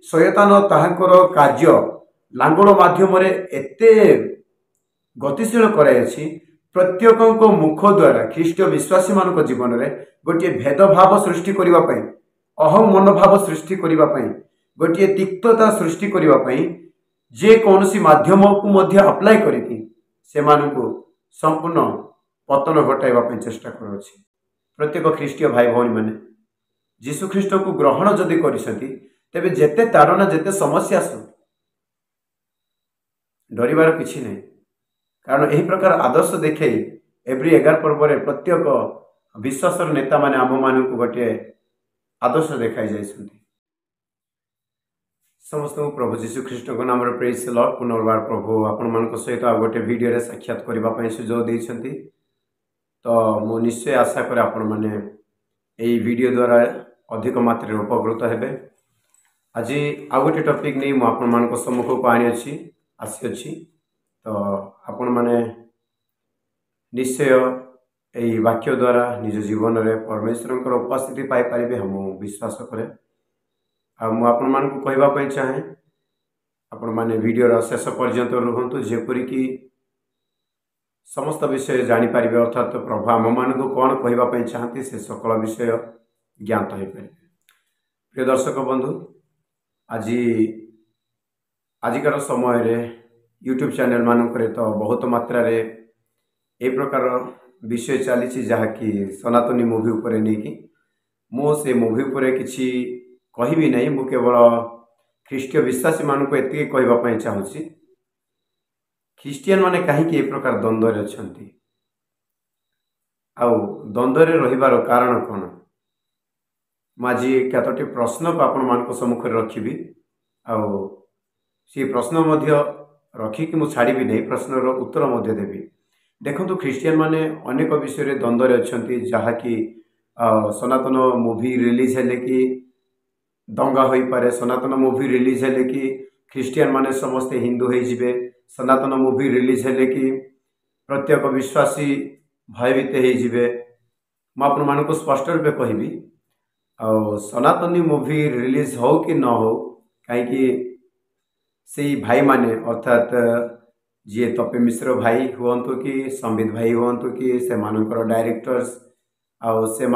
शयतान ताहांकर कार्य लांगड़ माध्यम एते गतिशील कराई प्रत्येक मुख द्वारा ख्रीष्ट विश्वासी मान जीवन में गोटे भेदभाव सृष्टि करने अहम मनोभाव सृष्टि करने गोटे तिक्तता सृष्टि करने जे कौन माध्यम को अप्लाई करके संपूर्ण पतन घटाइबा चेष्टा कर प्रत्येक ख्रीष्टीय भाई भौणी मैंने जीशु ख्रीष्ट को ग्रहण जदि तेबे जेते ताड़ना जेते समस्या आसु डरबार किछि नहीं कारण यही प्रकार आदर्श देखे एवरी 11 पर्व प्रत्येक विश्वासर नेता माने आम मान को गोटे आदर्श देखाई जाइए समस्त प्रभु जीशु ख्रीष्ट को नाम प्रेज लॉर्ड पुनर्बार प्रभु आपण मान सहित आ गोटे वीडियो साक्षात करने सुजोग देइछंती तो मु निश्चय आशा करे आपण माने एई वीडियो द्वारा अधिक मात्रा उपकृत हेबे आज आ गोटे टॉपिक नहीं मु आपण मान सम्मुख को आनी आसी तो आपण माने निश्चय यही वाक्य द्वारा निज जीवन में परमेश्वर उपस्थिति पाई पारे हम विश्वास करे आपण मान को कहवाई चाहे आपण माने वीडियो शेष पर्यंत रुहतु जेपरिक समस्त विषय जानीपर अर्थात प्रभु आम मान को कौन कहवाई चाहती से सकल विषय ज्ञात हो पारे। प्रिय दर्शक बंधु आजिकार समय यूट्यूब चैनल मानक तो बहुत मात्रा रे ए प्रकार विषय चली जहाँकि सनातनी मूवी उपरे नहीं कि मो से मूवी उपरे किसी कहबी नहीं मु केवल ख्रीष्टीय विश्वासी मान को एति कहवाई चाहूँगी ख्रीस्टियन माने कहीं ए प्रकार द्वंद्व अच्छा आउ द्वंद्व रहिबार कारण कौन मुझे केतोटी प्रश्न को आपण मान सम्मुख रखी आउ सी प्रश्न रखिकी मुझे छाड़ी नहीं प्रश्नर उत्तर देवी देखो ख्रीस्टियन माने अनेक विषय द्वंद्व अच्छा जहाँकि सनातन मूवी रिलीज है कि दंगा हो पारे सनातन मूवी रिलीज है कि ख्रीस्टियन माने समस्ते हिंदू हो जिवे सनातन मूवी रिलीज है कि प्रत्येक विश्वासी भयभीत हो आपण मान को स्पष्ट रूपे कहबी सनातनी मूवी रिलीज हो कि न हो कहीं से भाई माने अर्थात जी तपे मिश्र भाई हूँ कि संबित भाई हूँ कि से डायरेक्टर्स आउ से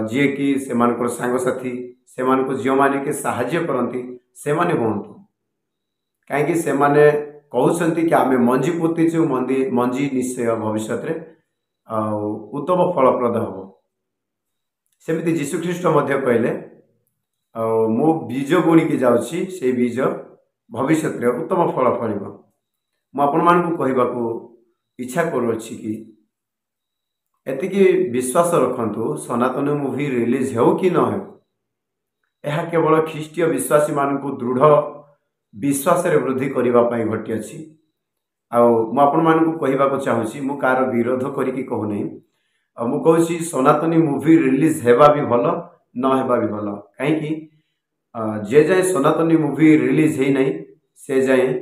जी कि से सांगसाथी से जो मैंने कि साहाय्य करती से माने हूँ कहीं से माने कहते कि आम मंजी पोतीचु मंजी निश्चय भविष्य उत्तम फलप्रद हम सेमती जीशु ख्रीष्ट कहले मो बीज बुणिकी जाऊँगी से बीज भविष्य उत्तम फल फल मुझे कहवाक इच्छा करुँची कि एतिकी विश्वास रखु सनातन मूवी रिलीज हो कि न हो यह केवल ख्रीष्टीय विश्वासी मान को दृढ़ विश्वास वृद्धि करने घटी अच्छी आपण मान को कहवाक चाहूँगी मु कार विरोध करी कहूना मु कहूँ सनातनी मूवी रिलीज हेबा भी भल न हेबा भी भल कहीं जे जाए सनातनी मूवी रिलीज है नहीं से जाए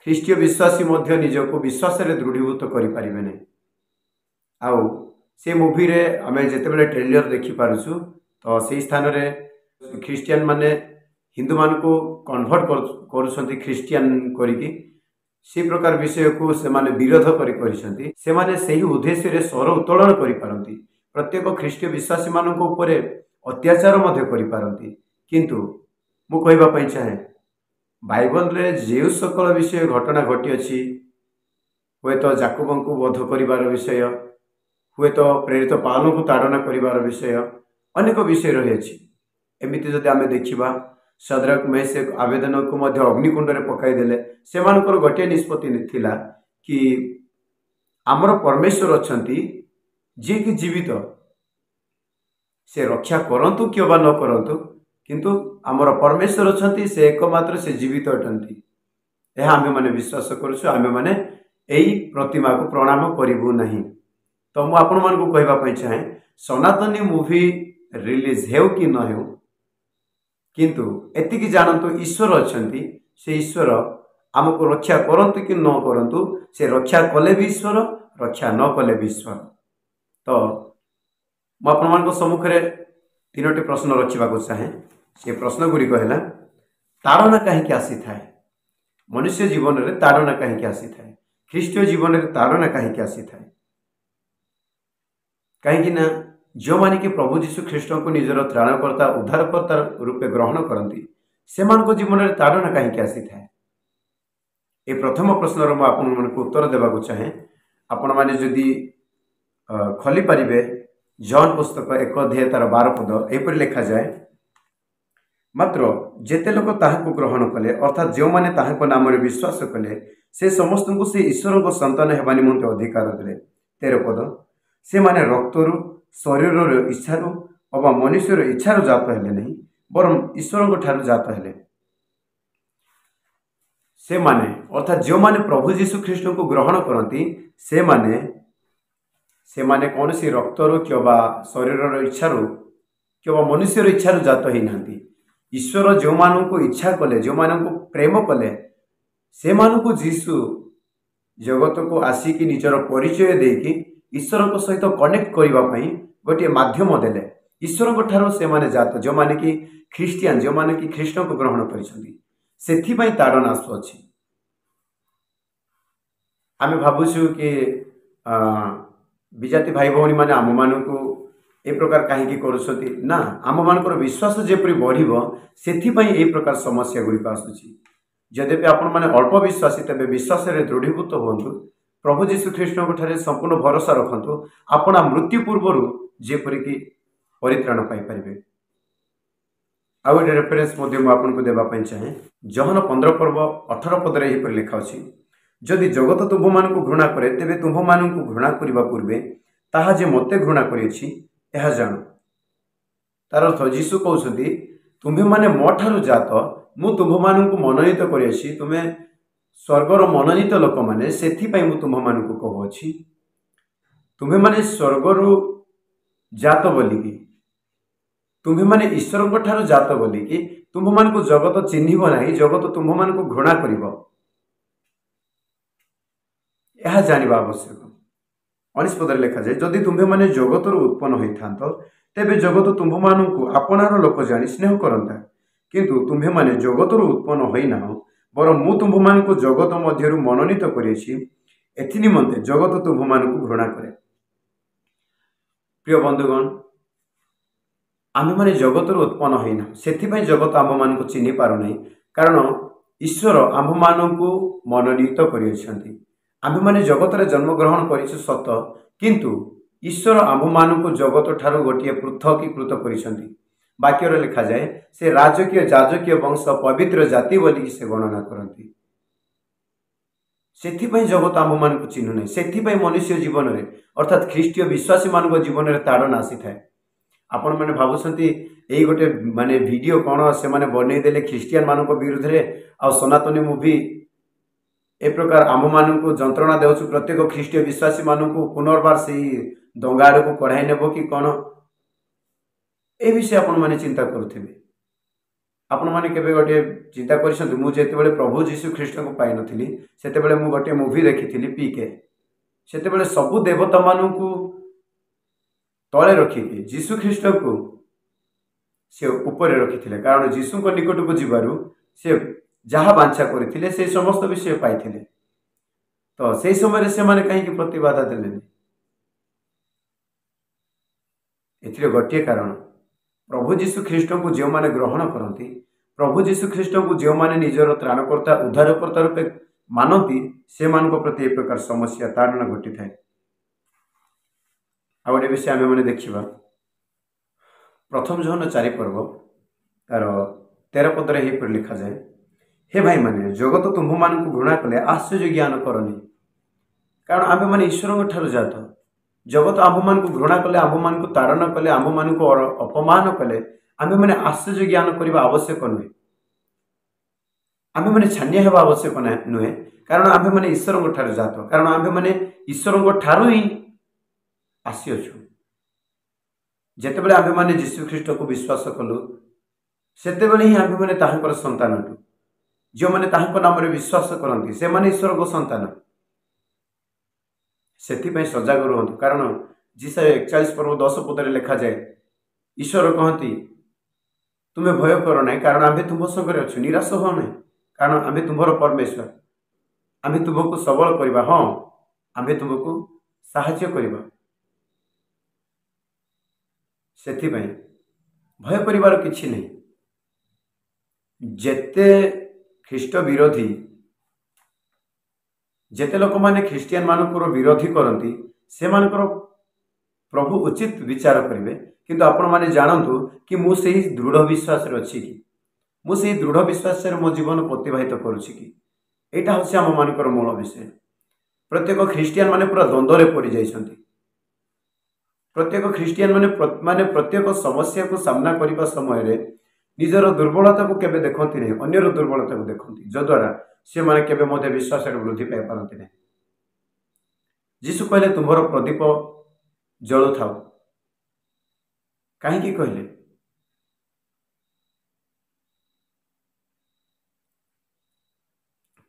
ख्रीष्टीय विश्वासी निजको विश्वास दृढ़ीभूत करें नहीं आउ से मूवी रे आमे जितेबाला ट्रेलर देखी पारुछु तो से स्थान रे ख्रीस्टियन माने हिंदू मान को कन्वर्ट करुछंती ख्रीस्टियन करिकी से प्रकार विषय को से माने विरोध करी से माने सही उद्देश्य रे स्वर उत्तोलन करि पारंती प्रत्येक ख्रीष्टीय विश्वासी मान को ऊपर अत्याचार मध्य करि पारंती किंतु मु कहबा पई चाहे बाइबल रे जे सकल विषय घटना घटी अछि हुए तो जाकूब को वध करिवार विषय हुए तो प्रेरित पावल को ताड़ना करिवार विषय अनेक विषय रही अछि एमिति जदि आमे देखिबा शद्रक मेशक आवेदन को मध्य अग्निकुंड रे पकाई देले सेमानकर गोटे निष्पत्ति थिला कि आमर परमेश्वर अछंती जे कि जीवित से रक्षा करंतु कि बा न करंतु किंतु आमर परमेश्वर अछंती से एकमात्र से जीवित अटंती यह आमे माने विश्वास करूछु आमे माने एई प्रतिमा को प्रणाम करिबु नहीं तो मु आपण मान को कहबा पई चाहे सनातनी मूवी रिलीज हेउ कि न हेउ किंतु एतिकी जानतु ईश्वर अछंती से ईश्वर आमको रक्षा करंतु कि न करंतु से रक्षा कले भी ईश्वर रक्षा न कले भी ईश्वर तो मु आपण मान को सम्मुख रे तीनोटी प्रश्न रखिबा को चाहे से प्रश्न गुड़िक है ताड़ना कहीं आसी थाए मनुष्य जीवन में ताड़ना कहीं आसी थाए ख्रीष्टीय जीवन में ताड़ना कहीं आसी थाए कहीं जो माने कि प्रभु जीशु ख्रीष्ट को निजर त्राणकर्ता उद्धारकर्ता रूपे ग्रहण करती से जीवन में ताड़ना कहीं आसी थाए ये प्रथम प्रश्नर मुझे आपण को उत्तर देवाक चाहे आपण मैंने जदि खोली पारे जॉन पुस्तक 1 अध्याय तार 12 पद एपरि लिखा जाए मात्र जेते लोक ताहाको ग्रहण कले अर्थात जो माने ताहाको नाम रे विश्वास कले से समस्त को से ईश्वर को संतान हेबा निमंते अधिकार देले 13 पद से माने रक्तरु शरीर इच्छारु अबा मनुष्यर इच्छारु जात हेले नहीं बरम ईश्वर को ठारु जात हेले से माने अर्थात जो माने प्रभु जीशु ख्रीष्ट को ग्रहण करती से माने कौन सी रक्तरु क्या शरीर इच्छारु क्या मनुष्यर इच्छारु जात ही नांती ईश्वर जो मानू को इच्छा कले जो मानू प्रेम कले से मानू जीशु जगत को आसिकी निजर परिचय देकी ईश्वर को सहित कनेक्ट करने गोटे माध्यम देले ईश्वर को ठारो से माने जात जो माने कि ख्रीस्टियन जो माने कि ख्रीष्ट को ग्रहण करिसंती सेथिपई ताड़ना आसुअछि आमे भाबुछु कि विजाति भाई भौणी माने आम मानू ए प्रकार कहीं करुछती ना आम मानकर विश्वास जेपरि बढ़िबो सेथिपई ए प्रकार समस्या गुड़िक आसुछि यद्यपि आपण माने अल्प विश्वासी तेबे विश्वास रे दृढ़ीभूत होंतु प्रभु जीशु ख्रीष्ट ठारे संपूर्ण भरोसा रखंतु आपना मृत्यु पूर्व जेपरि कि परित्राण पाई परिबे आउ एक रेफरेंस आपको देवाई चाहे जहन 15 पर्व 18 पदरे यही लिखा अच्छी जदि जगत तुम्भ मान घृणा करे तेबे तुम्भ मान घृणा करने पूर्वे ताहा जे मते घृणा करिछि यह जान तार अर्थ जीशु कहते तुम्हें माने मो ठारू जात मु तुम्भ मान मनोनीत करी तुम्हें स्वर्गर मनोनीत लोक मैंने से तुम्भ मान कहूँ तुम्हें माने स्वर्गर जात बोलिकी तुम्हें माने ईश्वर को ठारू जात बोलिकी तुम्भ मान जगत चिन्हब ना जगत तुम्भ मान घृणा कर जाना आवश्यक 19 पदर लिखा जाए जदि तुम्हें माने जगत उत्पन्न होता तेबे जगत तुम्भ मान आपणार लोक जानी स्नेह करता किंतु तुम्हें माने जगत उत्पन्न होना बर मु तुम्भ मान जगत मध्य मनोनीत करी निमंते जगत तुम्भ मान घृणा करे प्रिय बंधुगण आम मैंने जगत उत्पन्न होना से जगत आम मान चिन्ह पारना कारण ईश्वर आम मान मनोनीत कर आम मैंने जगत जन्म ग्रहण कर सत किंतु ईश्वर आम मान जगत ठारू गोटे पृथकीकृत कर वाक्यर लिखा जाए से राजकीय जाजकीय वंश पवित्र जाति बोलिक से गणना करती से जगत आम मान चिन्ह ना से मनुष्य जीवन में अर्थात ख्रीष्टीय विश्वासी मान जीवन में ताड़ना आसी थाए आपण मैंने भावुंट यही गोटे माने वीडियो कौन से माने बनईदे ख्रीस्टियान मान विरुद्ध में आ सनातनी मूवी ए प्रकार आम मान जंत्रणा देउछु प्रत्येक ख्रीस्टीय विश्वासी मान पुनर्बार से दंगा आड़ को कढ़ाई नेब कि कौन ए विषय आपण मैंने चिंता करुवे आपण मैंने केबे गोटे चिंता कर मुझे प्रभु जीशु ख्रीष्ट को पाई नथिली सेतेबेले मु गोटे मूवी देखी पीके सेतेबेले सबु देवता मानू तले रखिकी जीशु ख्रीष्ट को से ऊपर रखी कारण जीशु निकट को जीवारु से जहाँ बांछा करते से समस्त विषय पाई तो से समय से माने कहीं प्रतिबाधा देले एथिरे गोटे कारण प्रभु जीशु ख्रीष्ट को जो माने ग्रहण करती प्रभु जीशु ख्रीष्ट को जो माने निजर त्राणकर्ता उद्धारकर्ता रूपे मानती से मान प्रति एक प्रकार समस्या ताड़ना घटी थाए आ गए विषय आम मैंने देखा प्रथम जहन 4 पर्व तार 13 पदरे ही लिखा जाए हे भाई माने जगत तुम्भ मान घृणा कले आश्चर्य ज्ञान करनी कारण आम मैंने ईश्वर ठारू जात जगत आम मान घृणा कले आम मान ताड़ना कले आम मान अपमान कले आम मैंने आश्चर्य ज्ञान करने आवश्यक नुहे आम मैंने छानिया हेबा आवश्यक नुहे कारण आम मैंने ईश्वर ठारू जात कारण आम मैंने ईश्वर ठारू ही आसीअछु जेतेबेले आम मैंने जीशु ख्रीष्ट को विश्वास कलु सेतेबेले ही आम मैंने ताहांकर संतान जो मैंने ताहांकर नाम रे विश्वास करती से माने ईश्वर को संतान सेथिपई सजग रुहतु कारण जिसा 41 पर्व 10 पदरे लिखा जाए ईश्वर कहती तुम्हें भय कर ना कारण आम्हे तुम संगे अच्छु निराश हो ना कारण आम्हे तुम्हार परमेश्वर आम्हे तुमको सबल करवा हाँ आम्हे तुमको साहाय्य करवा सेथिपाई भय करिवार किछि नहीं जेते ख्रीष्ट विरोधी जेते लोक माने ख्रिस्टियन मानकर विरोधी करती से मानकर प्रभु उचित विचार करेंगे किंतु आपण माने जानतु कि मु सही दृढ़ विश्वास अच्छी कि मु सही दृढ़ विश्वास मो जीवन को अतिबाहित करुच्ची कि यहाँ हूँ आम मानकर मूल विषय प्रत्येक ख्रिस्टियन माने पूरा द्वंद्व पड़ जाइछंती प्रत्येक ख्रिस्टियन माने प्रत्येक समस्या को सामना करने समय रे निजर दुर्बलता को केबे देखती नहीं अन्यर दुर्बलता को देखती जद्वारा से माने केबे मध्य विश्वास वृद्धि पाई पारती नहीं जीशु कहले तुम्हार प्रदीप जलु थाओ कहीं कहले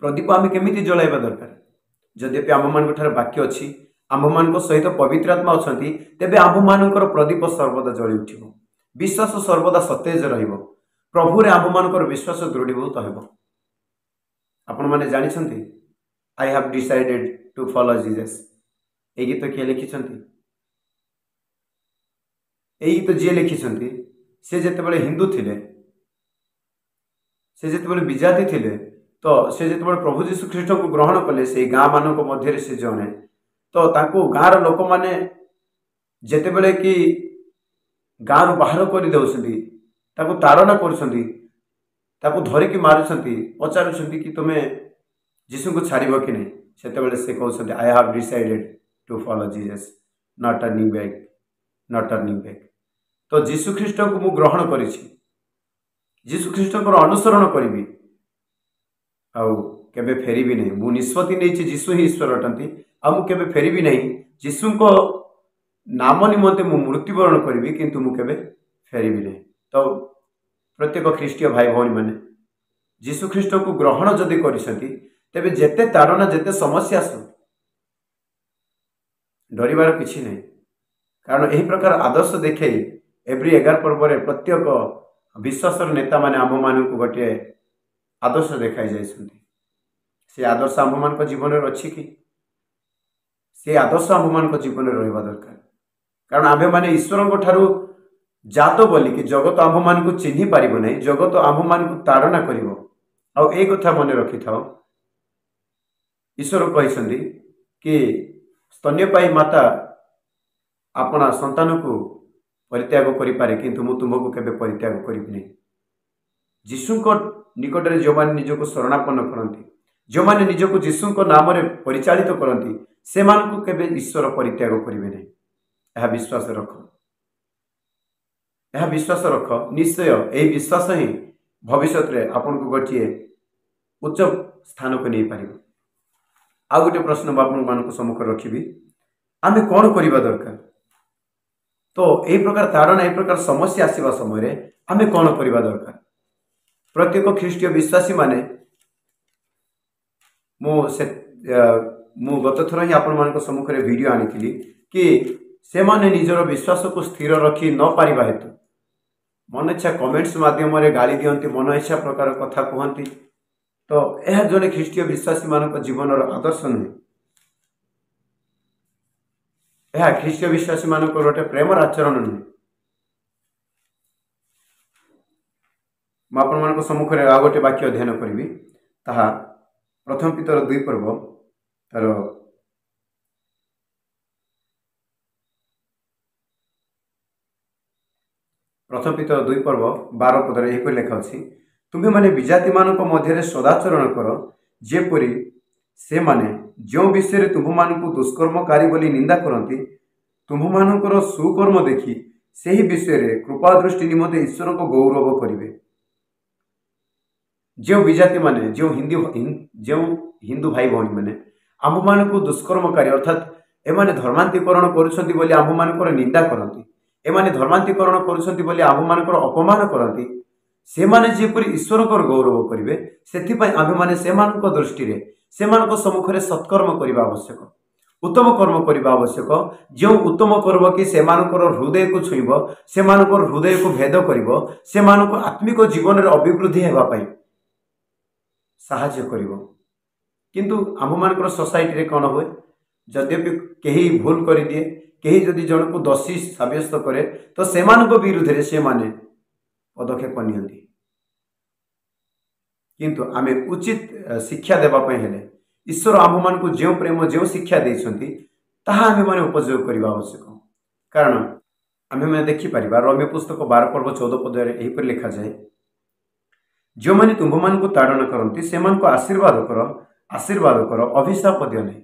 प्रदीप आम केमी जलाइबा दरकार जद्यपि आम मान वाक्य अच्छी आम मान सहित पवित्र आत्मा अच्छा तेबे आम मानकर प्रदीप सर्वदा जली उठिब विश्वास सर्वदा सतेज रहिब प्रभु रे आम मानकर विश्वास दृढ़ीभूत हेब आपण माने जानिछंती I have decided to follow Jesus ए गीत किए लिखिछंती ए गीत जी लिखिछंती से जेतेबेले हिंदू थिले से जेतेबेले विजाति थिले तो से जेतेबेले प्रभु यीशु ख्रीष्ट को ग्रहण कले से गाँ मानक मध्य से जने तो ताको गाँर लोक माने जेतेबेले कि गाँव बाहर कर दौरान ताको ताड़ना कर धरिकी मारुंट पचारुंट कि तुम्हें जीशु को छाड़ कि नहीं से कहते I have decided to follow Jesus not turning back तो जीशु ख्रीष्ट को मु ग्रहण करी जीशु ख्रीष्ट को अनुसरण करी आउ केबे फेरबी नहीं मु निष्पत्ति नहीं जीशु ही ईश्वर अटंती आ मु केबे फेरबी नहीं जीशु को नाम निमंते मु मृत्युवरण करी किंतु मु केबे फेरबी नहीं तो प्रत्येक ख्रीष्टीय भाई भौणी माने जीशु ख्रीष्ट को ग्रहण जदि करिसेंती तेबे जेते ताड़ना जेते समस्या आसु डरिबार किछि नहीं कारण यही प्रकार आदर्श देखे एवरी 11 पर्व प्रत्येक विश्वास नेता माने आम मान को गोटे आदर्श देखाई जाइछंती से आदर्श आम मान जीवन में अच्छी कि से आदर्श आम मान जीवन में रहा दरकार कारण आमे माने ईश्वर ठारू जात बोली कि जगत आम मान को चिन्ह पार नहीं जगत आम मान को ताड़ना कर कथा मन रखि था ईश्वर कहते कि स्तन्यपायी माता अपना संतान को परित्याग करें किंतु मु तुमको केबे परित्याग करी नहीं जीशु निकट में जो मैंने निजक शरणापन्न करती जो मैंने निजक जीशु नाम परिचालित करती से केबे ईश्वर परित्याग करेंगे नहीं यह विश्वास रख निश्चय यही विश्वास ही भविष्य में आपन को गोटे उच्च स्थान को नहीं पार आ गोटे प्रश्न मान सम्मुख रखी आमे कौन करवा दरकार तो यही प्रकार ताड़ना यही प्रकार समस्या आसवा समय आमे कौन करवा दरकार प्रत्येक ख्रीष्टीय विश्वासी माने मु गत थर ही आपण मान सम्मुख में वीडियो आनी कि से माने निजर विश्वास को स्थिर रखी न पारिबा हेतु मन इच्छा कमेंट्स माध्यम गाली दियंती मन इच्छा प्रकार कथा कहती तो यह जड़े ख्रीष्टीय विश्वासी मान जीवन आदर्श नुहे यह ख्रीष्टीय विश्वासी मान गोटे प्रेमर आचरण नुहे मुझे सम्मुख में आ गोटे वाक्य अध्ययन करी ताहा प्रथम पितर 2 पर्व तार प्रथम पितर 2 पर्व 12 पदर यह लेखा अच्छी तुम्हें माने विजाति मान मध्य सदाचरण कर जेपरी से माने जो विषय तुम्भ मान दुष्कर्मकारी बोली निंदा करती तुम्भ मानकर सुकर्म देखी से ही विषय कृपा दृष्टि निमंते ईश्वर को गौरव करेंगे जो विजाति माने जो हिंदू भाई भौणी मैंने आम मान को दुष्कर्मकारी अर्थात एमाने धर्मांतरीकरण करुछंती बोली आम मानकर निंदा करती एमाने धर्मांतरीकरण करुछंती बोली आम मानकर अपमान करती से माने जेपरी ईश्वर को गौरव करेंगे से आम मैंने से दृष्टि से सम्मुख में सत्कर्म करने आवश्यक उत्तम कर्म करने आवश्यक। जो उत्तम कर्म कि से हृदय को छुईब, से हृदय को भेद कर, से आत्मिक जीवन में अभिवृद्धि होगापी साहाय्य कर। किंतु आम मान सोसाइटी रे कौन हुए, जद्यपि कहीं भूल कर दिए, कहीं जदि जन को दोषी सब्यस्त करे तो से विरुद्ध से माने पदक्षेप नियंती। किंतु आमे उचित शिक्षा देवाई हेले ईश्वर आम मान को जो प्रेम जो शिक्षा देते ताहा आमे माने उपयोग करने आवश्यक। कारण आमे माने देखिपर रोमी पुस्तक 12 पर्व 14 पद यहीपर लिखा जाए, जो मैंने तुम्भ मान को ताड़ना करती से आशीर्वाद कर अभिशाप दियो नहीं।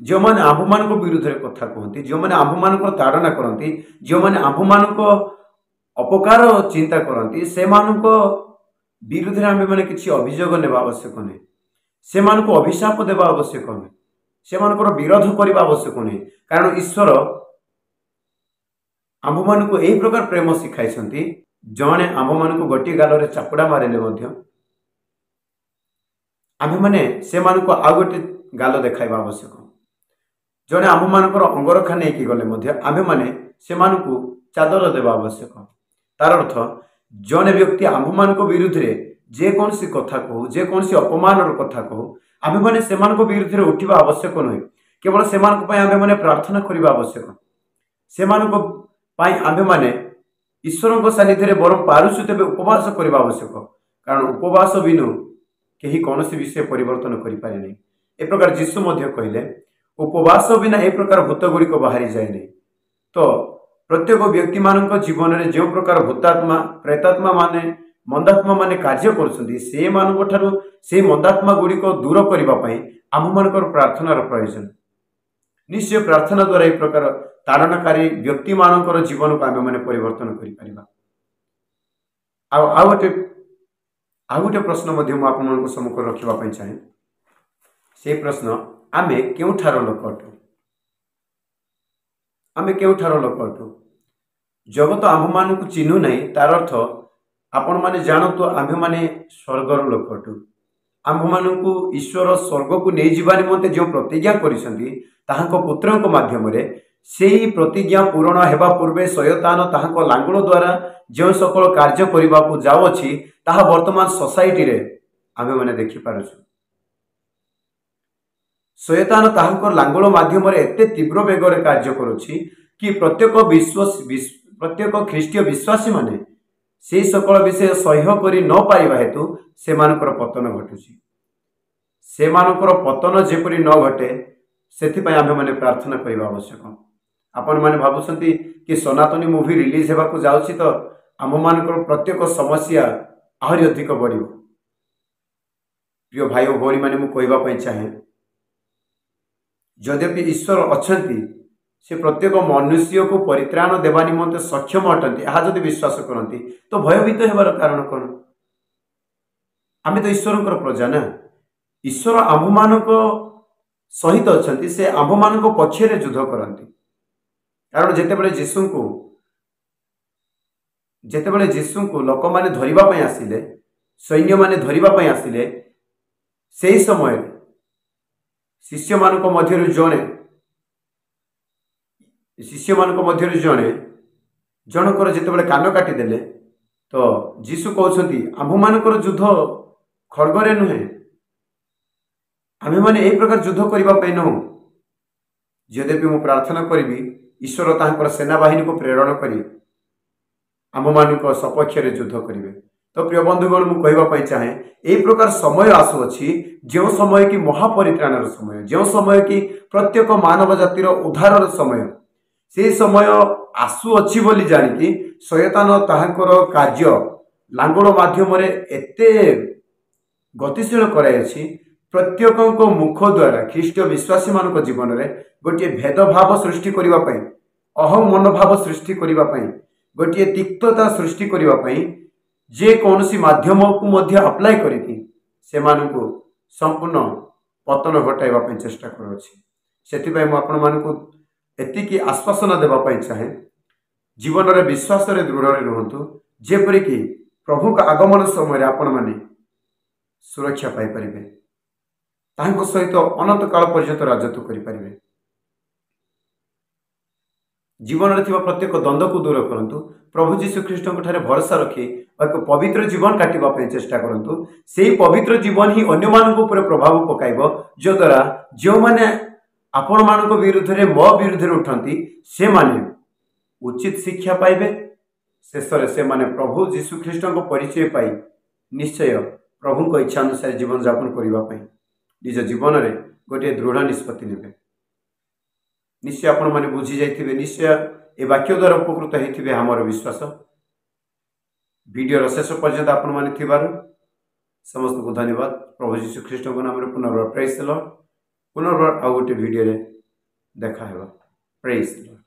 जो मैंने आंभ मान विरुद्ध कथा कहती, जो मैंने आंभ मान ताड़ना करती, जो मैंने आंभ मान अपकार चिंता करती, से विरुद्ध आम मैंने किसी अभियोग ने आवश्यक नहीं, से अभिशाप देवा आवश्यक नहीं, से विरोध करने आवश्यक नहीं। कारण ईश्वर आंभ मान को यही प्रकार प्रेम शिखाई, जड़े आंभ मान को गोटे गाल चापुड़ा मारे आम मैंने से आउ गोटे गाल देखा आवश्यक। जड़े आंभ मान अंगरखा नहीं गले आम मैंने से चादर देवा आवश्यक। तार अर्थ जड़े व्यक्ति आंभ मान विरुद्ध जेकोसी कथा कहू, जेकोसी अपमान कथा कहू, आम मैंने से विरुद्ध उठा आवश्यक नुहे। केवल से आम प्रार्थना करने आवश्यक, से आम मैंने ईश्वर सानिध्य बरम पारुछु तेज उपवास करने आवश्यक। कारण उपवास बिनु कहीं कौन विषय परिवर्तन करें नहीं। ए प्रकार जीशु कहले उपवास बिना ए प्रकार भूत गुड़िक बाहरी जाए नहीं। तो प्रत्येक व्यक्ति मान जीवन में जो प्रकार भूतात्मा प्रेतात्मा माने मंदात्मा माने कार्य कर मंदात्मा गुड़िक दूर करने आम मान प्रार्थनार प्रयोजन। निश्चय प्रार्थना द्वारा एक प्रकार ताड़नाकारी व्यक्ति मान जीवन को आम मैंने परिवर्तन कर। आउ गोटे प्रश्न आपण सम्मुख रखापी चाहे, से प्रश्न आमे केउठार लोक अटु, आमे केउठार लोक अटु। जगत आम मान को चिन्हु नहीं, तार अर्थ आपण माने जानतु आम्भे माने स्वर्गर लोक अटु। आम्भ मान को ईश्वर स्वर्ग को नहीं जीवा निमंते जो प्रतिज्ञा करिसंती ताहांको पुत्रक माध्यम रे सेही प्रतिज्ञा पूरण हेबा पूर्वे शयतान ताहांको लांगुल द्वारा जो सकल कार्य करबा को जाउछि ताहा वर्तमान सोसाइटी रे आमे माने देखि पारुछु। शयतान ताहांको लांगुल माध्यम रे एते तीव्र बेगरे कार्य करुछि कि प्रत्येक ख्रीष्टीय विश्वासी माने से सकल विषय सह्य करि न पाइबा हेतु से मानकर पतन घटुछि। से मानकर पतन जेपरि न घटे सेथिपई आमे माने प्रार्थना करबा आवश्यक। आपण माने भाबुछंती कि सनातनी मूवी रिलीज हेबाकू जाउछि तो आम मानकर प्रत्येक समस्या आहरी अधिक बढ़िबो। प्रिय भाई और भौणी माने मु कहबा पई चाहे, यद्यपि ईश्वर अछंती से प्रत्येक मनुष्य को परित्राण देवा निमंते सक्षम अटंती, यह जदि विश्वास करती तो भयभीत हेबार कारण कौन? आमे तो ईश्वर प्रजा ना। ईश्वर आंभ मान सहित अछंती, से आंभ मान पक्षे युद्ध करती। कारण जेतेबेले जीशु को लोक माने धरिबा पई आसिले, सैन्य माने धरिबा पई आसिले, सेही समय शिष्य मानक मध्यरु जणे जनकर जेतेबेले कान काटी देले तो जीशु कहउछंती आंभ मानकर युद्ध खड़गरे नुहे, आमे माने एई प्रकार युद्ध करबा पई न। यद्यपि मु प्रार्थना करी ईश्वर तांकर सेना बाहिनी को प्रेरण करी आम मानक सपक्ष युद्ध करेंगे। तो प्रिय बंधुगण मु कहवाई चाहे यही प्रकार समय आसुअछि जो समय कि महापरित्राणर समय, जो समय कि प्रत्येक मानव जातिर उद्धारर समय, से समय आसुअछि बोली जानिकी शयतान ताहांकर कार्य लांगुल माध्यम एते गतिशील कराई प्रत्येक मुख द्वारा ख्रीष्टीय विश्वासी मान जीवन में गोटे भेदभाव सृष्टि करने, अहम मनोभाव सृष्टि करने, गोटे तिक्तता सृष्टि करने जे कौन सी माध्यम को मध्य अप्लाई करके से मानू संपूर्ण पतन घटाइबा चेष्टा करुँच। आपण मानू एतिकी आश्वासन देवाई चाहे, जीवन में विश्वास दृढ़ रुहतु, जेपरिक प्रभु का आगमन समय आपण माने सुरक्षा पाई परिबे, ताहांको सहित अनंत काल पर्यंत राजत्व करि परिबे। जीवन में प्रत्येक द्वंद्व को दूर करंतु प्रभु जीशु ख्रीष्ट भरोसा रखी एक पवित्र जीवन काटिबा चेष्टा करंतु सेही पवित्र जीवन ही अन्य मानक ऊपर प्रभाव पकाइब जो द्वारा जो माने आपण मानक विरुद्ध रे मो विरुद्ध रे उठंती से माने उचित शिक्षा पाइबे शेष से माने प्रभु जीशु ख्रीष्ट परिचय पाई निश्चय प्रभु इच्छा अनुसार जीवन यापन करने निज जीवन में गोटे दृढ़ निष्पत्ति नेबे निश्चय आपण माने बुझी जाइथिबे निश्चय ए वाक्य द्वारा उपकृत होइथिबे हमर विश्वास वीडियो शेष पर्यंत आपण माने थिबार समस्त को धन्यवाद प्रभु जीशु ख्रीष्ट नाम रे पुनर्बार प्रेज द लॉर्ड पुनर्बार आ गोटे वीडियो रे देखा हेबा प्रेज द लॉर्ड।